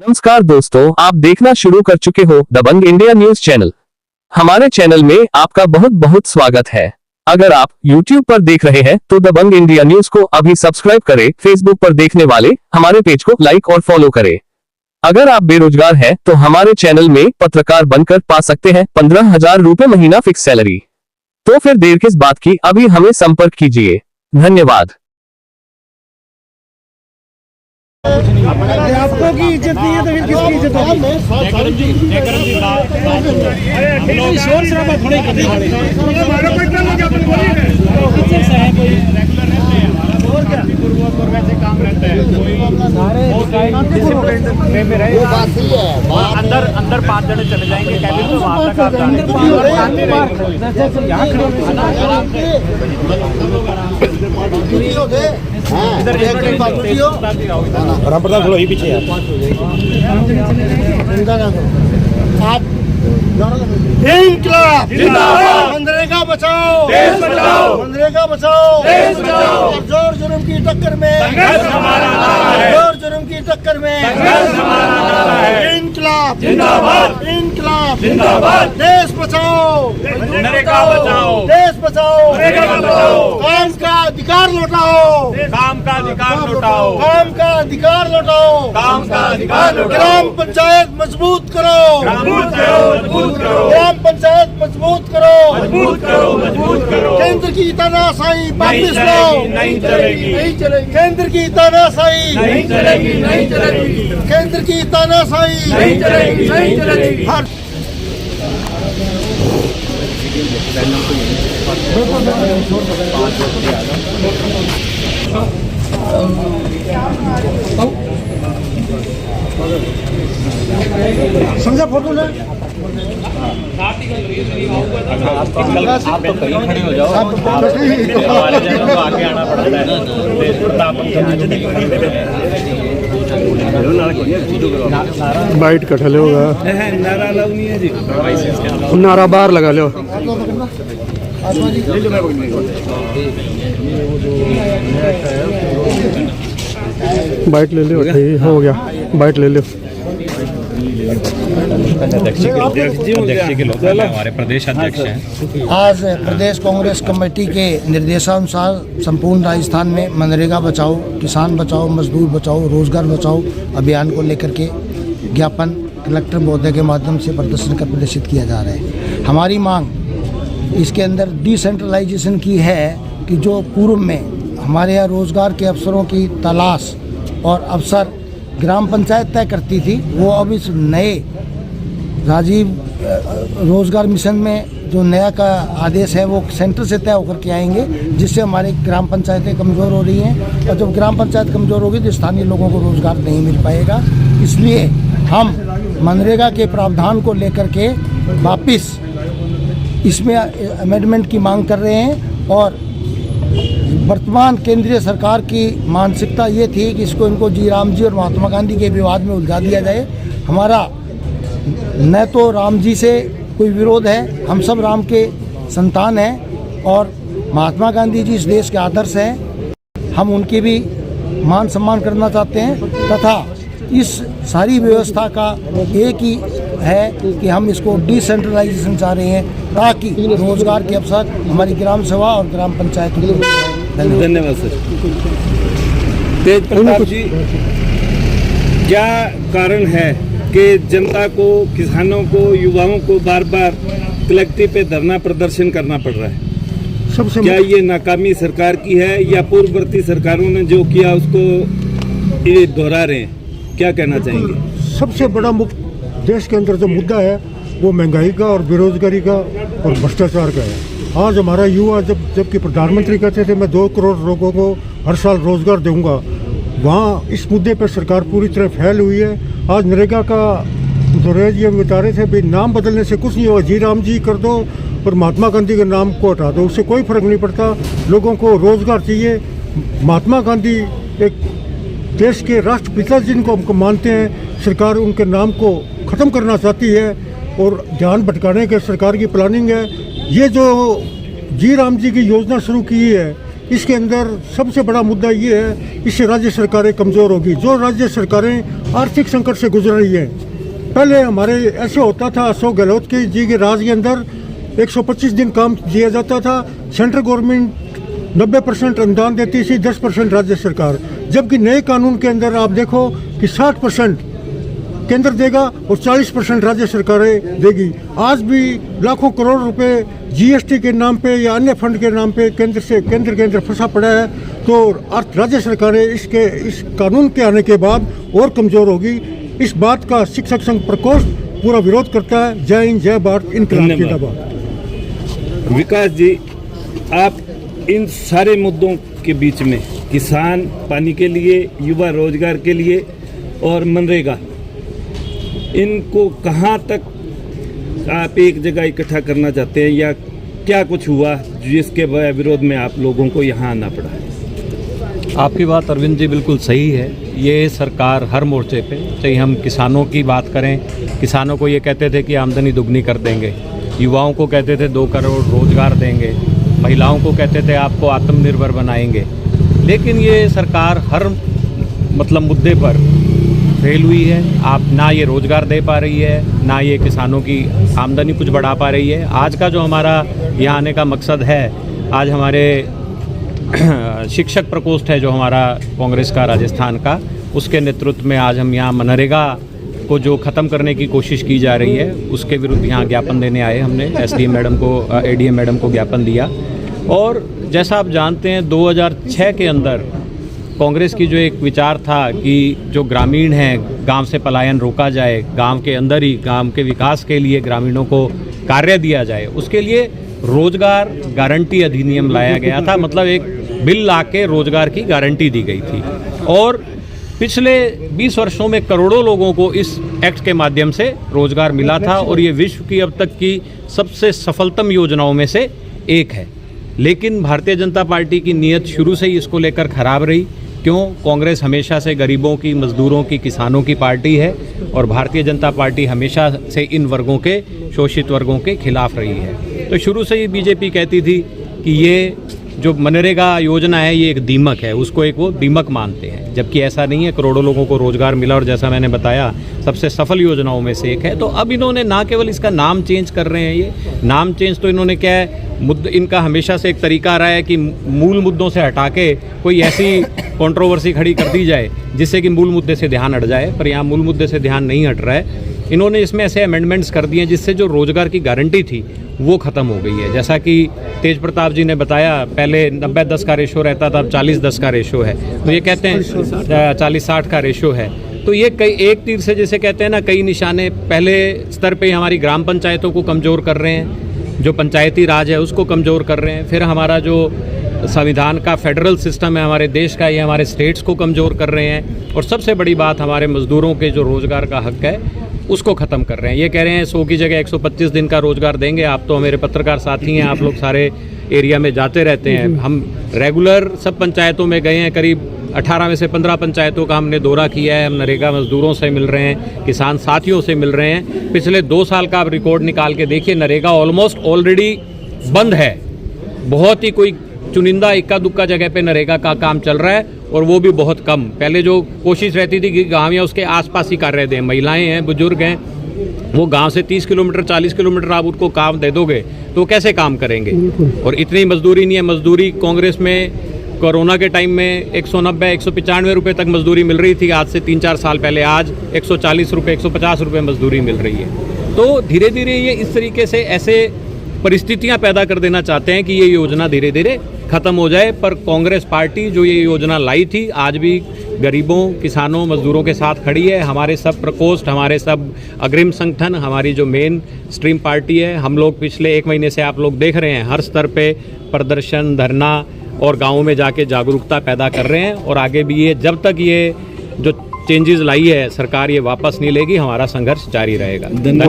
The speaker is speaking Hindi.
नमस्कार दोस्तों, आप देखना शुरू कर चुके हो दबंग इंडिया न्यूज चैनल। हमारे चैनल में आपका बहुत बहुत स्वागत है। अगर आप YouTube पर देख रहे हैं तो दबंग इंडिया न्यूज को अभी सब्सक्राइब करें। फेसबुक पर देखने वाले हमारे पेज को लाइक और फॉलो करें। अगर आप बेरोजगार हैं तो हमारे चैनल में पत्रकार बनकर पा सकते हैं 15,000 रुपए महीना फिक्स सैलरी। तो फिर देर किस बात की, अभी हमें संपर्क कीजिए। धन्यवाद। आपको की इज्जत नहीं है तो फिर किसकी इज्जत होगी? शोर शराबा थोड़ी अंदर 5 जने चले जाएंगे कैबिन में, वहां तक राम प्रताप थोड़ा ही पीछे इंकलाब जिंदाबाद, मनरेगा बचाओ देश बचाओ, मनरेगा बचाओ देश बचाओ। जोर जुर्म की टक्कर में संघर्ष हमारा नारा है, जोर जुर्म की टक्कर में संघर्ष हमारा नारा है। इंकलाब जिंदाबाद, इंकलाब जिंदाबाद, देश बचाओ मनरेगा बचाओ, देश बचाओ मनरेगा बचाओ। काम का अधिकार लौटाओ, काम का अधिकार लौटाओ, काम का अधिकार लौटाओ, काम का अधिकार लौटाओ। ग्राम पंचायत मजबूत करो, मजबूत करो, मजबूत करो। ग्राम पंचायत मजबूत करो, मजबूत करो, मजबूत करो। केंद्र की तानाशाही वापस लो, नहीं चलेगी, नहीं चलेगी। केंद्र की तानाशाही नहीं चलेगी, नहीं चलेगी। केंद्र की तानाशाही नहीं चलेगी, नहीं चलेगी। हर समझा फोटो ले, आप तो कहीं खड़े हो जाओ, हमारे जनों को आगे आना पड़ता है। बाइट कटले होगा, नारा अलग नहीं है जी, नारा बाहर लगा लो। बाइट ले लो, ठीक हो गया, बाइट ले लो। हमारे प्रदेश अध्यक्ष हैं। आज प्रदेश कांग्रेस कमेटी के निर्देशानुसार संपूर्ण राजस्थान में मनरेगा बचाओ, किसान बचाओ, मजदूर बचाओ, रोजगार बचाओ अभियान को लेकर के ज्ञापन कलेक्टर महोदय के माध्यम से प्रदर्शन कर प्रदर्शित किया जा रहा है। हमारी मांग इसके अंदर डिसेंट्रलाइजेशन की है कि जो पूर्व में हमारे यहाँ रोजगार के अवसरों की तलाश और अवसर ग्राम पंचायत तय करती थी, वो अब इस नए राजीव रोजगार मिशन में जो नया का आदेश है वो सेंटर से तय होकर के आएंगे, जिससे हमारी ग्राम पंचायतें कमज़ोर हो रही हैं। और जब ग्राम पंचायत कमज़ोर होगी तो स्थानीय लोगों को रोज़गार नहीं मिल पाएगा। इसलिए हम मनरेगा के प्रावधान को लेकर के वापस इसमें अमेंडमेंट की मांग कर रहे हैं। और वर्तमान केंद्रीय सरकार की मानसिकता ये थी कि इनको जी राम जी और महात्मा गांधी के विवाद में उलझा दिया जाए। हमारा न तो राम जी से कोई विरोध है, हम सब राम के संतान हैं और महात्मा गांधी जी इस देश के आदर्श हैं, हम उनकी भी मान सम्मान करना चाहते हैं। तथा इस सारी व्यवस्था का एक ही है कि हम इसको डिसेंट्रलाइजेशन चाह रहे हैं, ताकि रोजगार के अवसर हमारी ग्राम सभा और ग्राम पंचायत में। धन्यवाद सर। तेज प्रताप जी, क्या कारण है कि जनता को, किसानों को, युवाओं को बार बार कलेक्ट्रेट पे धरना प्रदर्शन करना पड़ रहा है? क्या ये नाकामी सरकार की है या पूर्ववर्ती सरकारों ने जो किया उसको ये दोहरा रहे हैं? क्या कहना चाहेंगे? सबसे बड़ा देश के अंदर जो मुद्दा है वो महंगाई का और बेरोजगारी का और भ्रष्टाचार का है। आज हमारा युवा जबकि प्रधानमंत्री कहते थे मैं 2 करोड़ लोगों को हर साल रोजगार दूंगा, वहाँ इस मुद्दे पर सरकार पूरी तरह फैल हुई है। आज नरेगा का दौरान ये बता रहे थे भाई नाम बदलने से कुछ नहीं होगा, जी राम जी कर दो और महात्मा गांधी के नाम को हटा दो, उससे कोई फर्क नहीं पड़ता। लोगों को रोजगार चाहिए। महात्मा गांधी एक देश के राष्ट्रपिता जिनको हमको मानते हैं, सरकार उनके नाम को ख़त्म करना चाहती है और ध्यान भटकाने के सरकार की प्लानिंग है। ये जो जी राम जी की योजना शुरू की है, इसके अंदर सबसे बड़ा मुद्दा ये है, इससे राज्य सरकारें कमज़ोर होगी। जो राज्य सरकारें आर्थिक संकट से गुजर रही है। पहले हमारे ऐसे होता था, अशोक गहलोत के जी के राज के अंदर 125 दिन काम दिया जाता था। सेंट्रल गवर्नमेंट 90% अनुदान देती थी, 10% राज्य सरकार। जबकि नए कानून के अंदर आप देखो कि 60% केंद्र देगा और 40% राज्य सरकारें देगी। आज भी लाखों करोड़ रुपए जीएसटी के नाम पे या अन्य फंड के नाम पे केंद्र के अंदर फंसा पड़ा है। तो राज्य सरकारें इस कानून के आने के बाद और कमज़ोर होगी। इस बात का शिक्षक संघ प्रकोष्ठ पूरा विरोध करता है। जय हिंद, जय भारत, इनकलाब जिंदाबाद। विकास जी, आप इन सारे मुद्दों के बीच में किसान पानी के लिए, युवा रोजगार के लिए और मनरेगा, इनको कहाँ तक आप एक जगह इकट्ठा करना चाहते हैं, या क्या कुछ हुआ जिसके विरोध में आप लोगों को यहाँ आना पड़ा है? आपकी बात अरविंद जी बिल्कुल सही है। ये सरकार हर मोर्चे पे, चाहे हम किसानों की बात करें, किसानों को ये कहते थे कि आमदनी दुगनी कर देंगे, युवाओं को कहते थे 2 करोड़ रोजगार देंगे, महिलाओं को कहते थे आपको आत्मनिर्भर बनाएंगे। लेकिन ये सरकार हर मुद्दे पर फेल हुई है। आप ना ये रोजगार दे पा रही है, ना ये किसानों की आमदनी कुछ बढ़ा पा रही है। आज का जो हमारा यहाँ आने का मकसद है, आज हमारे शिक्षक प्रकोष्ठ है जो हमारा कांग्रेस का राजस्थान का, उसके नेतृत्व में आज हम यहाँ मनरेगा को जो ख़त्म करने की कोशिश की जा रही है उसके विरुद्ध यहाँ ज्ञापन देने आए। हमने एसडीएम मैडम को, एडीएम मैडम को ज्ञापन दिया। और जैसा आप जानते हैं 2006 के अंदर कांग्रेस की जो एक विचार था कि जो ग्रामीण हैं गांव से पलायन रोका जाए, गांव के अंदर ही गांव के विकास के लिए ग्रामीणों को कार्य दिया जाए, उसके लिए रोजगार गारंटी अधिनियम लाया गया था। मतलब एक बिल लाके रोजगार की गारंटी दी गई थी। और पिछले 20 वर्षों में करोड़ों लोगों को इस एक्ट के माध्यम से रोजगार मिला था और ये विश्व की अब तक की सबसे सफलतम योजनाओं में से एक है। लेकिन भारतीय जनता पार्टी की नीयत शुरू से ही इसको लेकर खराब रही। क्यों? कांग्रेस हमेशा से गरीबों की, मजदूरों की, किसानों की पार्टी है और भारतीय जनता पार्टी हमेशा से इन वर्गों के, शोषित वर्गों के खिलाफ रही है। तो शुरू से ही बीजेपी कहती थी कि ये जो मनरेगा योजना है ये एक दीमक है, उसको एक वो दीमक मानते हैं, जबकि ऐसा नहीं है। करोड़ों लोगों को रोजगार मिला और जैसा मैंने बताया सबसे सफल योजनाओं में से एक है। तो अब इन्होंने ना केवल इसका नाम चेंज कर रहे हैं, ये नाम चेंज तो इन्होंने क्या है, इनका हमेशा से एक तरीका रहा है कि मूल मुद्दों से हटा के कोई ऐसी कंट्रोवर्सी खड़ी कर दी जाए जिससे कि मूल मुद्दे से ध्यान हट जाए। पर यहाँ मूल मुद्दे से ध्यान नहीं हट रहा है। इन्होंने इसमें ऐसे अमेंडमेंट्स कर दिए जिससे जो रोजगार की गारंटी थी वो ख़त्म हो गई है। जैसा कि तेज प्रताप जी ने बताया, पहले 90-10 का रेशो रहता था, अब 40-10 का रेशो है। तो ये कहते हैं 40-60 का रेशो है। तो ये कई एक तीर से, जैसे कहते हैं ना, कई निशाने पहले स्तर पे हमारी ग्राम पंचायतों को कमज़ोर कर रहे हैं, जो पंचायती राज है उसको कमज़ोर कर रहे हैं। फिर हमारा जो संविधान का फेडरल सिस्टम है हमारे देश का, ये हमारे स्टेट्स को कमज़ोर कर रहे हैं। और सबसे बड़ी बात, हमारे मज़दूरों के जो रोज़गार का हक है उसको ख़त्म कर रहे हैं। ये कह रहे हैं 100 की जगह 125 दिन का रोज़गार देंगे। आप तो मेरे पत्रकार साथी हैं, आप लोग सारे एरिया में जाते रहते हैं। हम रेगुलर सब पंचायतों में गए हैं, करीब 18 में से 15 पंचायतों का हमने दौरा किया है। हम नरेगा मजदूरों से मिल रहे हैं, किसान साथियों से मिल रहे हैं। पिछले 2 साल का आप रिकॉर्ड निकाल के देखिए, नरेगा ऑलमोस्ट ऑलरेडी बंद है। बहुत ही कोई चुनिंदा इक्का दुक्का जगह पे नरेगा का काम चल रहा है और वो भी बहुत कम। पहले जो कोशिश रहती थी कि गाँव या उसके आसपास ही कार्य दें, महिलाएं हैं, बुजुर्ग हैं, वो गांव से 30 किलोमीटर 40 किलोमीटर आप उनको काम दे दोगे तो कैसे काम करेंगे? और इतनी मजदूरी नहीं है। मजदूरी कांग्रेस में कोरोना के टाइम में 190-195 रुपये तक मजदूरी मिल रही थी, आज से 3-4 साल पहले। आज 140 रुपये 150 रुपये मजदूरी मिल रही है। तो धीरे धीरे ये इस तरीके से ऐसे परिस्थितियां पैदा कर देना चाहते हैं कि ये योजना धीरे धीरे ख़त्म हो जाए। पर कांग्रेस पार्टी जो ये योजना लाई थी आज भी गरीबों, किसानों, मजदूरों के साथ खड़ी है। हमारे सब प्रकोष्ठ, हमारे सब अग्रिम संगठन, हमारी जो मेन स्ट्रीम पार्टी है, हम लोग पिछले 1 महीने से आप लोग देख रहे हैं हर स्तर पे प्रदर्शन, धरना और गाँवों में जाके जागरूकता पैदा कर रहे हैं। और आगे भी ये, जब तक ये जो चेंजेस लाई है सरकार, ये वापस नहीं लेगी, हमारा संघर्ष जारी रहेगा। धन्यवाद।